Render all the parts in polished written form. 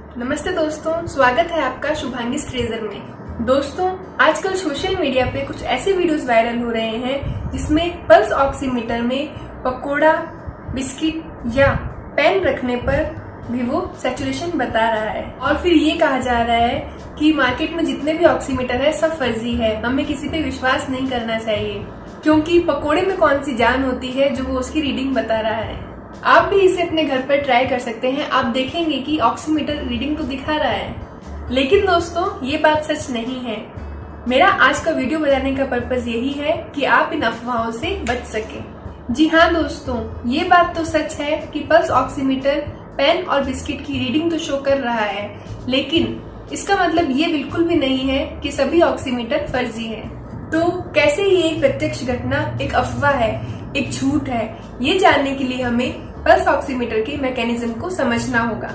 नमस्ते दोस्तों, स्वागत है आपका शुभांगी ट्रेजर में। दोस्तों, आजकल सोशल मीडिया पे कुछ ऐसे वीडियोस वायरल हो रहे हैं जिसमें पल्स ऑक्सीमीटर में पकोड़ा, बिस्किट या पेन रखने पर भी वो सैचुरेशन बता रहा है और फिर ये कहा जा रहा है कि मार्केट में जितने भी ऑक्सीमीटर है सब फर्जी है, हमें किसी पे विश्वास नहीं करना चाहिए क्योंकि पकोड़े में कौन सी जान होती है जो वो उसकी रीडिंग बता रहा है। आप भी इसे अपने घर पर ट्राई कर सकते हैं। आप देखेंगे कि ऑक्सीमीटर रीडिंग तो दिखा रहा है, लेकिन दोस्तों ये बात सच नहीं है। मेरा आज का वीडियो बनाने का पर्पस यही है कि आप इन अफवाहों से बच सकें। जी हाँ दोस्तों, ये बात तो सच है कि पल्स ऑक्सीमीटर पेन और बिस्किट की रीडिंग तो शो कर रहा है, लेकिन इसका मतलब ये बिल्कुल भी नहीं है कि सभी ऑक्सीमीटर फर्जी है। तो कैसे ये एक प्रत्यक्ष घटना एक अफवाह है, एक झूठ है, ये जानने के लिए हमें पल्स ऑक्सीमीटर के मैकेनिज्म को समझना होगा।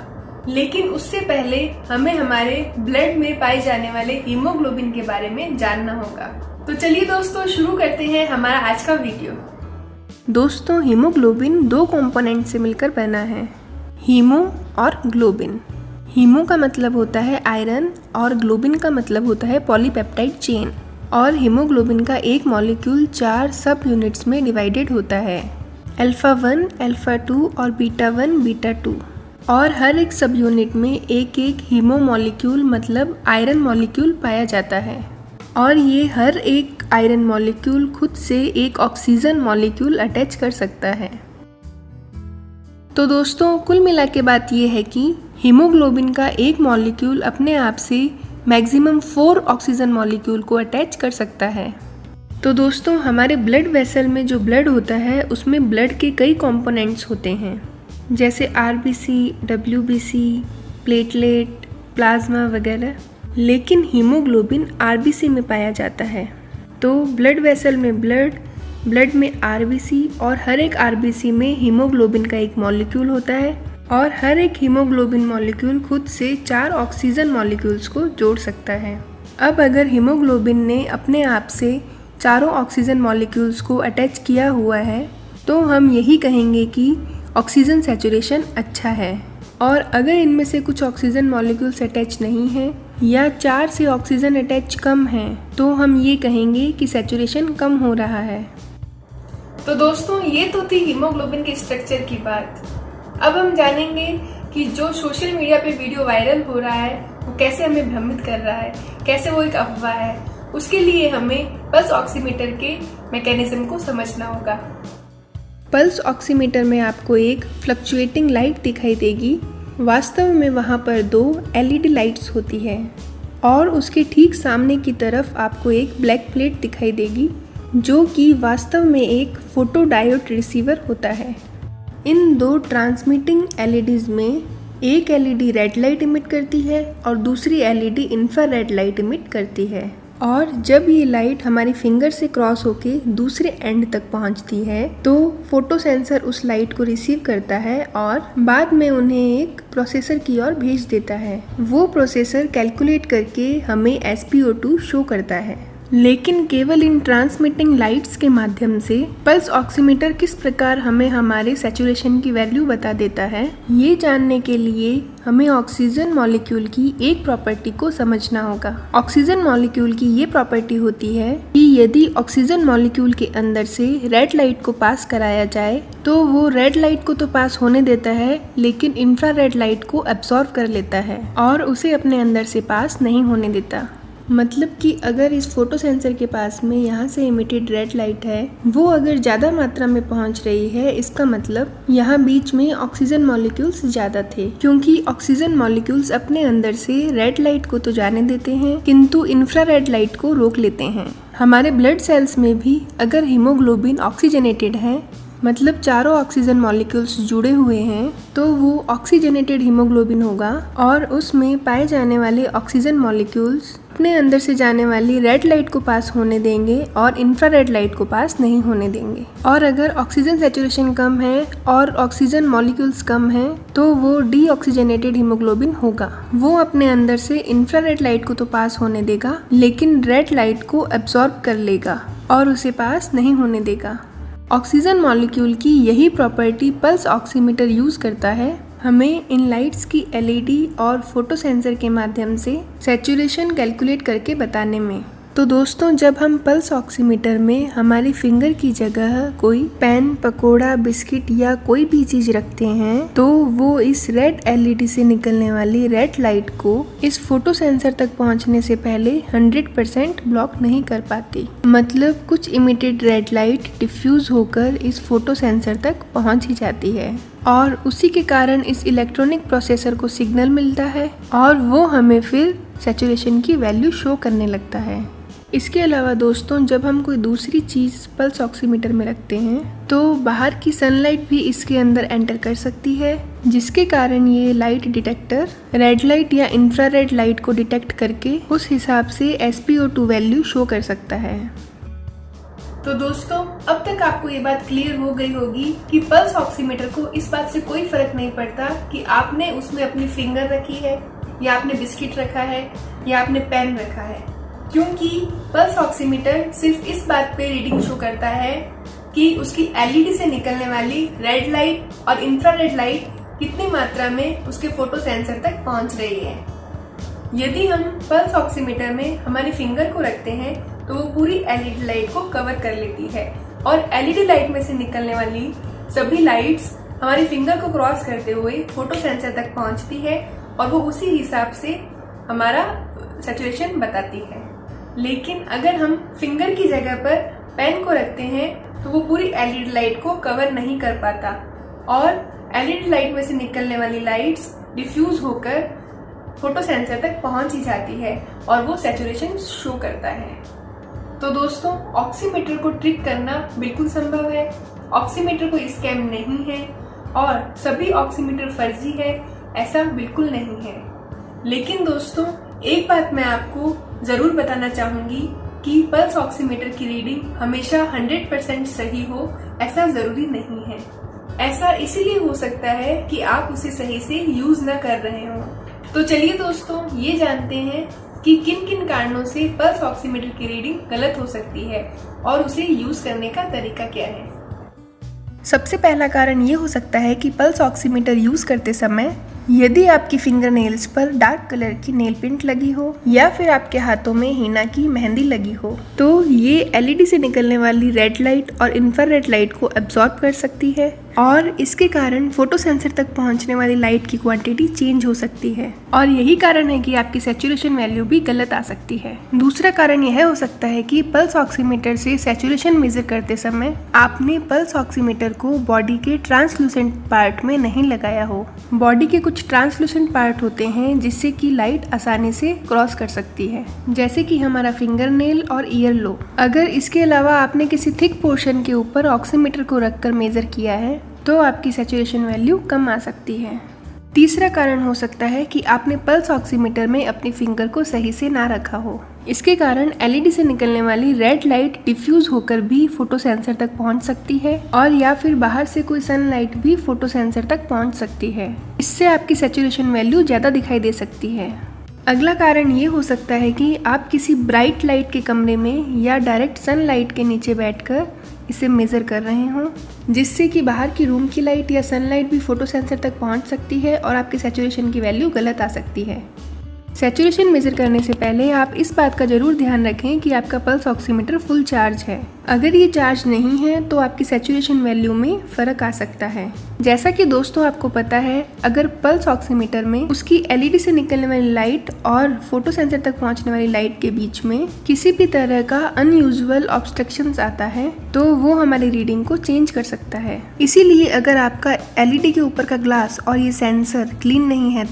लेकिन उससे पहले हमें हमारे ब्लड में पाए जाने वाले हीमोग्लोबिन के बारे में जानना होगा। तो चलिए दोस्तों, शुरू करते हैं हमारा आज का वीडियो। दोस्तों, हीमोग्लोबिन दो कंपोनेंट से मिलकर बना है, हीमो और ग्लोबिन। हीमो का मतलब होता है आयरन और ग्लोबिन का मतलब होता है पॉलीपेप्टाइड चेन। और हीमोग्लोबिन का एक मॉलिक्यूल 4 सब यूनिट्स में डिवाइडेड होता है, अल्फा 1, अल्फा 2 और बीटा 1, बीटा 2। और हर एक सब यूनिट में एक एक हीमो मॉलिक्यूल मतलब आयरन मॉलिक्यूल पाया जाता है। और ये हर एक आयरन मॉलिक्यूल खुद से एक ऑक्सीजन मॉलिक्यूल अटैच कर सकता है। तो दोस्तों, कुल मिला के बात ये है कि हीमोग्लोबिन का एक मॉलिक्यूल अपने आप से मैक्सिमम 4 ऑक्सीजन मॉलिक्यूल को अटैच कर सकता है। तो दोस्तों, हमारे ब्लड वेसल में जो ब्लड होता है उसमें ब्लड के कई कंपोनेंट्स होते हैं, जैसे आरबीसी, डब्ल्यूबीसी, प्लेटलेट, प्लाज्मा वगैरह। लेकिन हीमोग्लोबिन आरबीसी में पाया जाता है। तो ब्लड वेसल में ब्लड में आरबीसी और हर एक आरबीसी में हीमोग्लोबिन का एक मॉलिक्यूल होता है और हर एक हीमोग्लोबिन मॉलिक्यूल खुद से 4 ऑक्सीजन मॉलिक्यूल्स को जोड़ सकता है। अब अगर हीमोग्लोबिन ने अपने आप से चारों ऑक्सीजन मॉलिक्यूल्स को अटैच किया हुआ है तो हम यही कहेंगे कि ऑक्सीजन सैचुरेशन अच्छा है। और अगर इनमें से कुछ ऑक्सीजन मॉलिक्यूल्स अटैच नहीं हैं या 4 से ऑक्सीजन अटैच कम है तो हम ये कहेंगे कि सैचुरेशन कम हो रहा है। तो दोस्तों, ये तो थी हीमोग्लोबिन के स्ट्रक्चर की बात। अब हम जानेंगे कि जो सोशल मीडिया पे वीडियो वायरल हो रहा है वो कैसे हमें भ्रमित कर रहा है, कैसे वो एक अफवाह है। उसके लिए हमें पल्स ऑक्सीमीटर के मैकेनिज्म को समझना होगा। पल्स ऑक्सीमीटर में आपको एक फ्लक्चुएटिंग लाइट दिखाई देगी। वास्तव में वहाँ पर 2 एलईडी लाइट्स होती है और उसके ठीक सामने की तरफ आपको एक ब्लैक प्लेट दिखाई देगी जो कि वास्तव में एक फोटोडायोड रिसीवर होता है। इन 2 ट्रांसमिटिंग एलईडीज में एक एलईडी रेड लाइट इमिट करती है और दूसरी एलईडी इंफ्रारेड लाइट इमिट करती है। और जब ये लाइट हमारी फिंगर से क्रॉस होके दूसरे एंड तक पहुंचती है तो फोटो सेंसर उस लाइट को रिसीव करता है और बाद में उन्हें एक प्रोसेसर की ओर भेज देता है। वो प्रोसेसर कैलकुलेट करके हमें SpO2 शो करता है। लेकिन केवल इन ट्रांसमिटिंग लाइट्स के माध्यम से पल्स ऑक्सीमीटर किस प्रकार हमें हमारे सैचुरेशन की वैल्यू बता देता है, ये जानने के लिए हमें ऑक्सीजन मॉलिक्यूल की एक प्रॉपर्टी को समझना होगा। ऑक्सीजन मॉलिक्यूल की ये प्रॉपर्टी होती है कि यदि ऑक्सीजन मॉलिक्यूल के अंदर से रेड लाइट को पास कराया जाए तो वो रेड लाइट को तो पास होने देता है लेकिन इंफ्रारेड लाइट को एब्सॉर्ब कर लेता है और उसे अपने अंदर से पास नहीं होने देता। मतलब कि अगर इस फोटो सेंसर के पास में यहाँ से इमिटेड रेड लाइट है वो अगर ज़्यादा मात्रा में पहुँच रही है, इसका मतलब यहाँ बीच में ऑक्सीजन मॉलिक्यूल्स ज़्यादा थे, क्योंकि ऑक्सीजन मॉलिक्यूल्स अपने अंदर से रेड लाइट को तो जाने देते हैं किंतु इंफ्रारेड लाइट को रोक लेते हैं। हमारे ब्लड सेल्स में भी अगर हीमोग्लोबिन ऑक्सीजनेटेड है, मतलब चारों ऑक्सीजन मॉलिक्यूल्स जुड़े हुए हैं, तो वो ऑक्सीजनेटेड हीमोग्लोबिन होगा और उसमें पाए जाने वाले ऑक्सीजन मॉलिक्यूल्स अपने अंदर से जाने वाली रेड लाइट को पास होने देंगे और इंफ्रारेड लाइट को पास नहीं होने देंगे। और अगर ऑक्सीजन सैचुरेशन कम है और ऑक्सीजन मॉलिक्यूल्स कम हैं तो वो डीऑक्सीजनेटेड हीमोग्लोबिन होगा। वो अपने अंदर से इंफ्रारेड लाइट को तो पास होने देगा लेकिन रेड लाइट को एब्सॉर्ब कर लेगा और उसे पास नहीं होने देगा। ऑक्सीजन मॉलिक्यूल की यही प्रॉपर्टी पल्स ऑक्सीमीटर यूज करता है हमें इन लाइट्स की एलईडी और फोटो सेंसर के माध्यम से सैचुरेशन कैलकुलेट करके बताने में। तो दोस्तों, जब हम पल्स ऑक्सीमीटर में हमारी फिंगर की जगह कोई पेन, पकोड़ा, बिस्किट या कोई भी चीज रखते हैं तो वो इस रेड एलईडी से निकलने वाली रेड लाइट को इस फोटो सेंसर तक पहुंचने से पहले 100% ब्लॉक नहीं कर पाती। मतलब कुछ इमिटेड रेड लाइट डिफ्यूज होकर इस फोटो सेंसर तक पहुंच ही जाती है और उसी के कारण इस इलेक्ट्रॉनिक प्रोसेसर को सिग्नल मिलता है और वो हमें फिर सैचुरेशन की वैल्यू शो करने लगता है। इसके अलावा दोस्तों, जब हम कोई दूसरी चीज़ पल्स ऑक्सीमीटर में रखते हैं तो बाहर की सनलाइट भी इसके अंदर एंटर कर सकती है, जिसके कारण ये लाइट डिटेक्टर रेड लाइट या इंफ्रारेड लाइट को डिटेक्ट करके उस हिसाब से SpO2 वैल्यू शो कर सकता है। तो दोस्तों, अब तक आपको ये बात क्लियर हो गई होगी कि पल्स ऑक्सीमीटर को इस बात से कोई फर्क नहीं पड़ता कि आपने उसमें अपनी फिंगर रखी है या आपने बिस्किट रखा है या आपने पेन रखा है, क्योंकि पल्स ऑक्सीमीटर सिर्फ इस बात पे रीडिंग शो करता है कि उसकी एलईडी से निकलने वाली रेड लाइट और इंफ्रारेड लाइट कितनी मात्रा में उसके फोटो सेंसर तक पहुंच रही है। यदि हम पल्स ऑक्सीमीटर में हमारी फिंगर को रखते हैं तो वो पूरी एलईडी लाइट को कवर कर लेती है और एलईडी लाइट में से निकलने वाली सभी लाइट्स हमारी फिंगर को क्रॉस करते हुए फोटो सेंसर तक पहुंचती है और वो उसी हिसाब से हमारा सैचुरेशन बताती है। लेकिन अगर हम फिंगर की जगह पर पेन को रखते हैं तो वो पूरी एलईडी लाइट को कवर नहीं कर पाता और एलईडी लाइट में से निकलने वाली लाइट्स डिफ्यूज होकर फोटो सेंसर तक पहुंच ही जाती है और वो सैचुरेशन शो करता है। तो दोस्तों, ऑक्सीमीटर को ट्रिक करना बिल्कुल संभव है। ऑक्सीमीटर कोई स्कैम नहीं है और सभी ऑक्सीमीटर फर्जी है, ऐसा बिल्कुल नहीं है। लेकिन दोस्तों, एक बात मैं आपको जरूर बताना चाहूंगी कि पल्स ऑक्सीमीटर की रीडिंग हमेशा 100% सही हो, ऐसा जरूरी नहीं है। ऐसा इसीलिए हो सकता है कि आप उसे सही से यूज न कर रहे हो। तो चलिए दोस्तों, ये जानते हैं कि किन किन कारणों से पल्स ऑक्सीमीटर की रीडिंग गलत हो सकती है और उसे यूज करने का तरीका क्या है। सबसे पहला कारण ये हो सकता है कि पल्स ऑक्सीमीटर यूज करते समय यदि आपकी फिंगर नेल्स पर डार्क कलर की नेल पेंट लगी हो या फिर आपके हाथों में हीना की मेहंदी लगी हो तो ये एलईडी से निकलने वाली रेड लाइट और इंफ्रारेड लाइट को एब्जॉर्ब कर सकती है और इसके कारण फोटो सेंसर तक पहुंचने वाली लाइट की क्वांटिटी चेंज हो सकती है और यही कारण है कि आपकी सैचुरेशन वैल्यू भी गलत आ सकती है। दूसरा कारण यह हो सकता है कि पल्स ऑक्सीमीटर से सैचुरेशन मेजर करते समय आपने पल्स ऑक्सीमीटर को बॉडी के ट्रांसलूसेंट पार्ट में नहीं लगाया हो। बॉडी के कुछ ट्रांसलूसेंट पार्ट होते हैं जिससे कि लाइट आसानी से क्रॉस कर सकती है, जैसे कि हमारा फिंगर नेल और ईयर लो। अगर इसके अलावा आपने किसी थिक पोर्शन के ऊपर ऑक्सीमीटर को रखकर मेजर किया है तो आपकी सैचुरेशन वैल्यू कम आ सकती है। तीसरा कारण हो सकता है कि आपने पल्स ऑक्सीमीटर में अपनी फिंगर को सही से ना रखा हो। इसके कारण एलईडी से निकलने वाली रेड लाइट डिफ्यूज होकर भी फोटो सेंसर तक पहुंच सकती है और या फिर बाहर से कोई सनलाइट भी फोटो सेंसर तक पहुंच सकती है। इससे आपकी सैचुरेशन वैल्यू ज़्यादा दिखाई दे सकती है। अगला कारण ये हो सकता है कि आप किसी ब्राइट लाइट के कमरे में या डायरेक्ट सनलाइट के नीचे बैठकर इसे मेज़र कर रहे हों, जिससे कि बाहर की रूम की लाइट या सनलाइट भी फोटो सेंसर तक पहुंच सकती है और आपकी सैचुरेशन की वैल्यू गलत आ सकती है। सैचुरेशन मेजर करने से पहले आप इस बात का जरूर ध्यान रखें कि आपका पल्स ऑक्सीमीटर फुल चार्ज है। अगर ये चार्ज नहीं है तो आपकी सैचुरेशन वैल्यू में फर्क आ सकता है। जैसा कि दोस्तों आपको पता है, अगर पल्स ऑक्सीमीटर में उसकी एलईडी से निकलने वाली लाइट और फोटो सेंसर तक पहुंचने वाली लाइट के बीच में किसी भी तरह का अनयूजुअल ऑब्स्ट्रक्शंस आता है तो वो हमारी रीडिंग को चेंज कर सकता है। इसीलिए अगर आपका एलईडी के ऊपर का ग्लास और ये सेंसर क्लीन नहीं है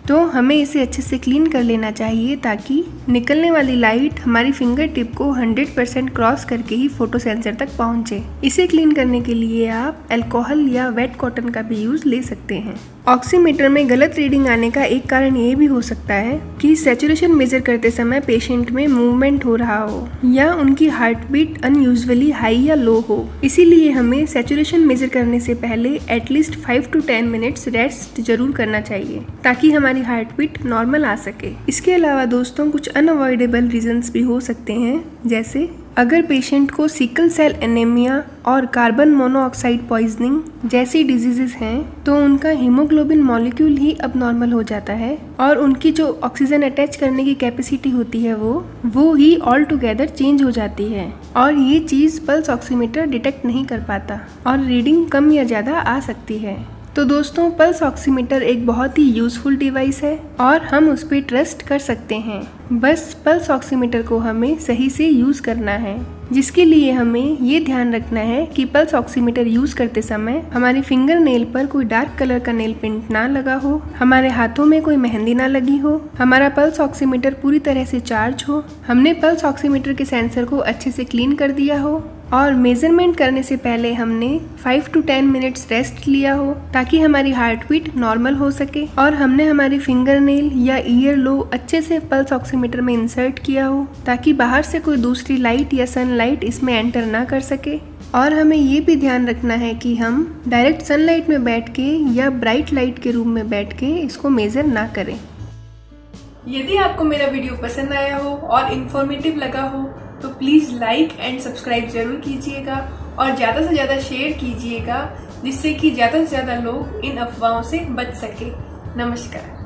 तो हमें इसे अच्छे से क्लीन कर लेना चाहिए ताकि निकलने वाली लाइट हमारी फिंगर टिप को 100% क्रॉस करके ही फोटो सेंसर तक पहुंचे। इसे क्लीन करने के लिए आप अल्कोहल या वेट कॉटन का भी यूज ले सकते हैं। ऑक्सीमीटर में गलत रीडिंग आने का एक कारण ये भी हो सकता है कि सैचुरेशन मेजर करते समय पेशेंट में मूवमेंट हो रहा हो या उनकी हार्ट बीट अनयूजुअली हाई या लो हो। इसीलिए हमें सैचुरेशन मेजर करने से पहले एटलीस्ट 5 to 10 मिनट्स रेस्ट जरूर करना चाहिए ताकि हमारी हमारी हार्ट बीट नॉर्मल आ सके। इसके अलावा दोस्तों कुछ अनअवॉइडेबल रीजंस भी हो सकते हैं, जैसे अगर पेशेंट को सिकल सेल एनीमिया और कार्बन मोनोऑक्साइड पॉइजनिंग जैसी डिजीजेस हैं तो उनका हीमोग्लोबिन मॉलिक्यूल ही अब नॉर्मल हो जाता है और उनकी जो ऑक्सीजन अटैच करने की कैपेसिटी होती है वो ही ऑल टुगेदर चेंज हो जाती है और ये चीज़ पल्स ऑक्सीमीटर डिटेक्ट नहीं कर पाता और रीडिंग कम या ज़्यादा आ सकती है। तो दोस्तों पल्स ऑक्सीमीटर एक बहुत ही यूज़फुल डिवाइस है और हम उस पर ट्रस्ट कर सकते हैं। बस पल्स ऑक्सीमीटर को हमें सही से यूज़ करना है, जिसके लिए हमें ये ध्यान रखना है कि पल्स ऑक्सीमीटर यूज़ करते समय हमारे फिंगर नेल पर कोई डार्क कलर का नेल पेंट ना लगा हो, हमारे हाथों में कोई मेहंदी ना लगी हो, हमारा पल्स ऑक्सीमीटर पूरी तरह से चार्ज हो, हमने पल्स ऑक्सीमीटर के सेंसर को अच्छे से क्लीन कर दिया हो और मेजरमेंट करने से पहले हमने 5 to 10 मिनट्स रेस्ट लिया हो ताकि हमारी हार्ट बीट नॉर्मल हो सके और हमने हमारी फिंगर नेल या ईयर लो अच्छे से पल्स ऑक्सीमीटर में इंसर्ट किया हो ताकि बाहर से कोई दूसरी लाइट या सनलाइट इसमें एंटर ना कर सके। और हमें ये भी ध्यान रखना है कि हम डायरेक्ट सनलाइट में बैठ के या ब्राइट लाइट के रूम में बैठ के इसको मेजर ना करें। यदि आपको मेरा वीडियो पसंद आया हो और इन्फॉर्मेटिव लगा हो तो प्लीज़ लाइक एंड सब्सक्राइब जरूर कीजिएगा और ज़्यादा से ज़्यादा शेयर कीजिएगा, जिससे कि ज़्यादा से ज़्यादा लोग इन अफवाहों से बच सके। नमस्कार।